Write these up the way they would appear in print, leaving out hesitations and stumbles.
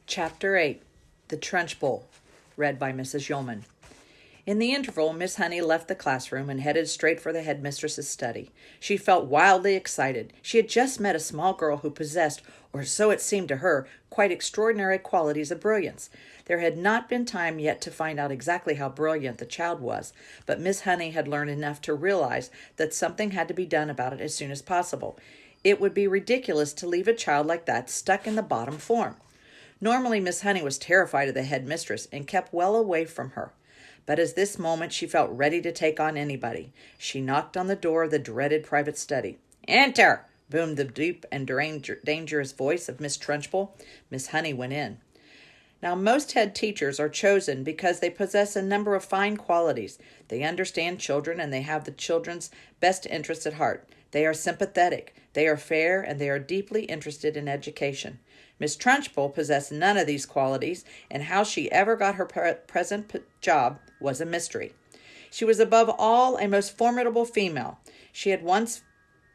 Chapter 8, The Trench Bowl, read by Mrs. Yeoman. In the interval, Miss Honey left the classroom and headed straight for the headmistress's study. She felt wildly excited. She had just met a small girl who possessed, or so it seemed to her, quite extraordinary qualities of brilliance. There had not been time yet to find out exactly how brilliant the child was, but Miss Honey had learned enough to realize that something had to be done about it as soon as possible. It would be ridiculous to leave a child like that stuck in the bottom form. Normally, Miss Honey was terrified of the headmistress and kept well away from her. But at this moment she felt ready to take on anybody. She knocked on the door of the dreaded private study. "Enter!" boomed the deep and dangerous voice of Miss Trunchbull. Miss Honey went in. Now, most head teachers are chosen because they possess a number of fine qualities. They understand children and they have the children's best interests at heart. They are sympathetic, they are fair, and they are deeply interested in education. Miss Trunchbull possessed none of these qualities, and how she ever got her present job was a mystery. She was above all a most formidable female. She had once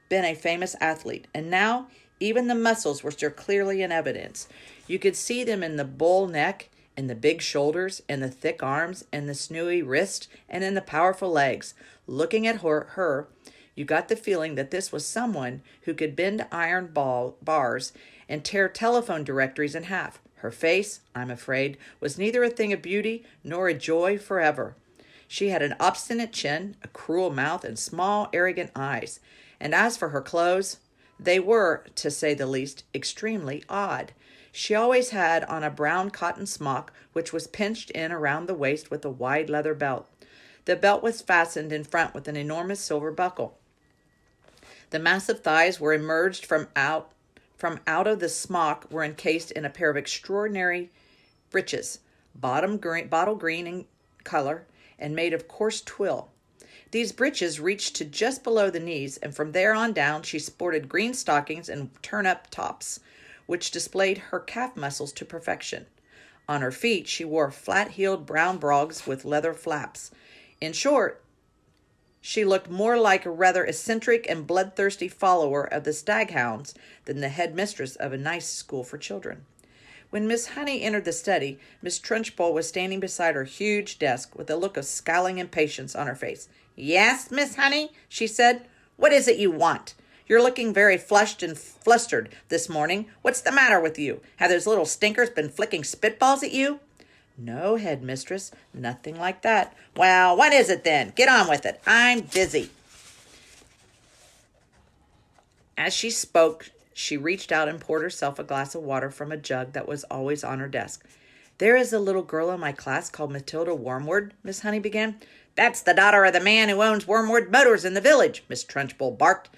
been a famous athlete, and now even the muscles were still clearly in evidence. You could see them in the bull neck, in the big shoulders, in the thick arms, in the sinewy wrist, and in the powerful legs. Looking at her, you got the feeling that this was someone who could bend iron bars and tear telephone directories in half. Her face, I'm afraid, was neither a thing of beauty nor a joy forever. She had an obstinate chin, a cruel mouth, and small, arrogant eyes. And as for her clothes, they were, to say the least, extremely odd. She always had on a brown cotton smock, which was pinched in around the waist with a wide leather belt. The belt was fastened in front with an enormous silver buckle. The massive thighs were emerged from out of the smock were encased in a pair of extraordinary breeches, bottle green in color, and made of coarse twill. These breeches reached to just below the knees, and from there on down she sported green stockings and turn-up tops, which displayed her calf muscles to perfection. On her feet she wore flat-heeled brown brogues with leather flaps. In short, she looked more like a rather eccentric and bloodthirsty follower of the staghounds than the headmistress of a nice school for children. When Miss Honey entered the study, Miss Trunchbull was standing beside her huge desk with a look of scowling impatience on her face. "Yes, Miss Honey," she said. "What is it you want? You're looking very flushed and flustered this morning. What's the matter with you? Have those little stinkers been flicking spitballs at you?" "No, headmistress, nothing like that." "Well, what is it then? Get on with it. I'm busy." As she spoke, she reached out and poured herself a glass of water from a jug that was always on her desk. "There is a little girl in my class called Matilda Wormwood," Miss Honey began. "That's the daughter of the man who owns Wormwood Motors in the village," Miss Trunchbull barked.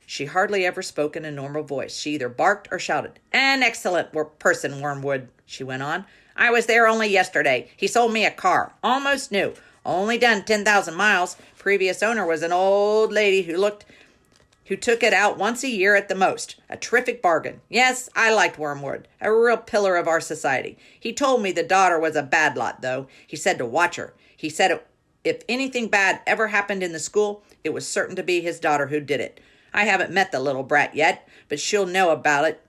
She hardly ever spoke in a normal voice. She either barked or shouted. "An excellent person, Wormwood," she went on. "I was there only yesterday. He sold me a car, almost new, only done 10,000 miles. Previous owner was an old lady who took it out once a year at the most. A terrific bargain. Yes, I liked Wormwood, a real pillar of our society. He told me the daughter was a bad lot, though. He said to watch her. He said if anything bad ever happened in the school, it was certain to be his daughter who did it. I haven't met the little brat yet, but she'll know about it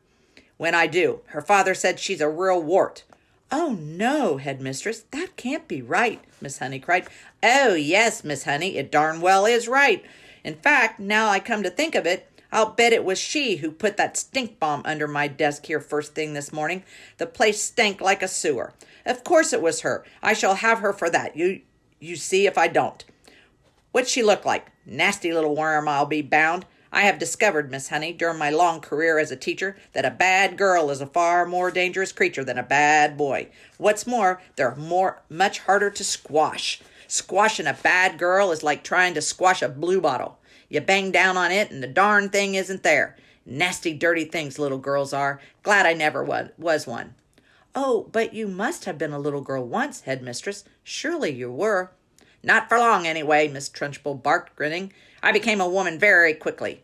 when I do. Her father said she's a real wart." "Oh, no, headmistress, that can't be right," Miss Honey cried. "Oh, yes, Miss Honey, it darn well is right. In fact, now I come to think of it, I'll bet it was she who put that stink bomb under my desk here first thing this morning. The place stank like a sewer. Of course it was her. I shall have her for that. You see if I don't. What's she look like? Nasty little worm, I'll be bound. I have discovered, Miss Honey, during my long career as a teacher, that a bad girl is a far more dangerous creature than a bad boy. What's more, they're much harder to squash. Squashing a bad girl is like trying to squash a bluebottle. You bang down on it and the darn thing isn't there. Nasty, dirty things little girls are. Glad I never was one." "Oh, but you must have been a little girl once, headmistress. Surely you were." "Not for long, anyway," Miss Trunchbull barked, grinning. "I became a woman very quickly."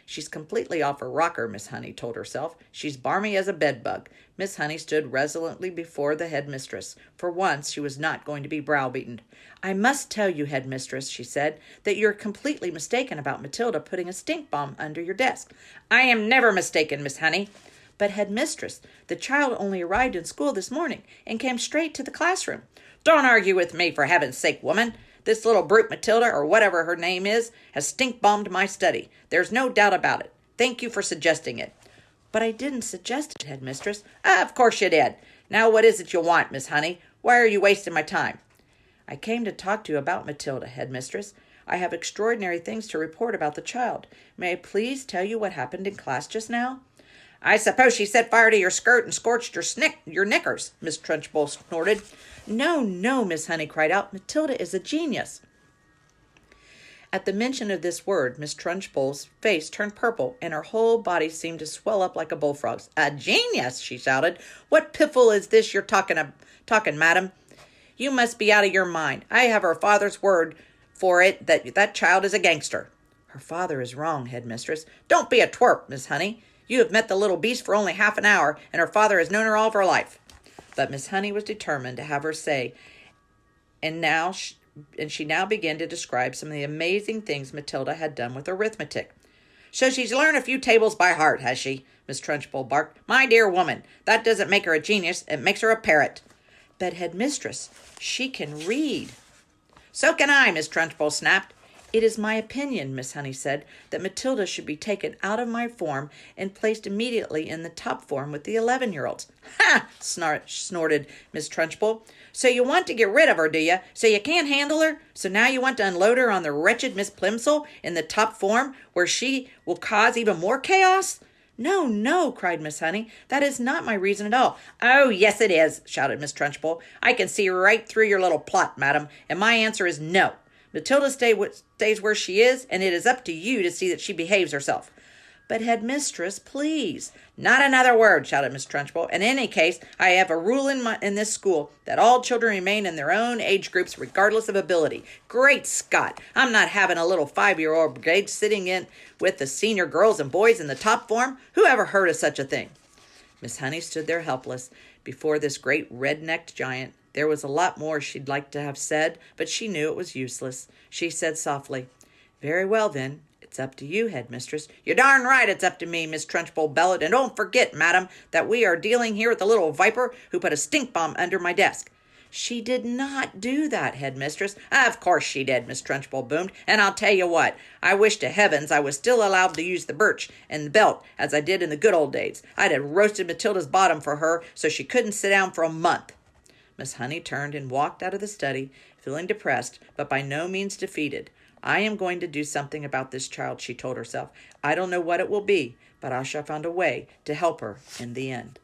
"She's completely off her rocker," Miss Honey told herself. "She's balmy as a bedbug." Miss Honey stood resolutely before the headmistress. For once, she was not going to be browbeaten. "I must tell you, headmistress," she said, "that you're completely mistaken about Matilda putting a stink bomb under your desk." "I am never mistaken, Miss Honey." But headmistress, the child only arrived in school this morning and came straight to the classroom. Don't argue with me, for heaven's sake, woman. This little brute Matilda, or whatever her name is, has stink-bombed my study. There's no doubt about it. Thank you for suggesting it. But I didn't suggest it, headmistress. Of course you did. Now what is it you want, Miss Honey? Why are you wasting my time? I came to talk to you about Matilda, headmistress. I have extraordinary things to report about the child. May I please tell you what happened in class just now? I suppose she set fire to your skirt and scorched your knickers, Miss Trunchbull snorted. No, no, Miss Honey cried out. Matilda is a genius. At the mention of this word, Miss Trunchbull's face turned purple, and her whole body seemed to swell up like a bullfrog's. A genius, she shouted. What piffle is this you're talking, madam? You must be out of your mind. I have her father's word for it that child is a gangster. Her father is wrong, headmistress. Don't be a twerp, Miss Honey. You have met the little beast for only half an hour, and her father has known her all of her life. But Miss Honey was determined to have her say, and she now began to describe some of the amazing things Matilda had done with arithmetic. So she's learned a few tables by heart, has she? Miss Trunchbull barked. My dear woman, that doesn't make her a genius. It makes her a parrot. But headmistress, she can read. So can I, Miss Trunchbull snapped. It is my opinion, Miss Honey said, that Matilda should be taken out of my form and placed immediately in the top form with the 11-year-olds. Ha! Snorted Miss Trunchbull. So you want to get rid of her, do you? So you can't handle her? So now you want to unload her on the wretched Miss Plimsoll in the top form, where she will cause even more chaos? No, no, cried Miss Honey. That is not my reason at all. Oh, yes, it is, shouted Miss Trunchbull. I can see right through your little plot, madam, and my answer is no. Matilda stays where she is, and it is up to you to see that she behaves herself. But headmistress, please. Not another word, shouted Miss Trunchbull. In any case, I have a rule in this school that all children remain in their own age groups regardless of ability. Great Scott! I'm not having a little 5-year-old brigade sitting in with the senior girls and boys in the top form. Who ever heard of such a thing? Miss Honey stood there helpless before this great red-necked giant. There was a lot more she'd like to have said, but she knew it was useless. She said softly, Very well, then. It's up to you, headmistress. You're darn right it's up to me, Miss Trunchbull bellowed. And don't forget, madam, that we are dealing here with a little viper who put a stink bomb under my desk. She did not do that, headmistress. Of course she did, Miss Trunchbull boomed. And I'll tell you what, I wish to heavens I was still allowed to use the birch and the belt as I did in the good old days. I'd have roasted Matilda's bottom for her so she couldn't sit down for a month. Miss Honey turned and walked out of the study, feeling depressed, but by no means defeated. I am going to do something about this child, she told herself. I don't know what it will be, but I shall find a way to help her in the end.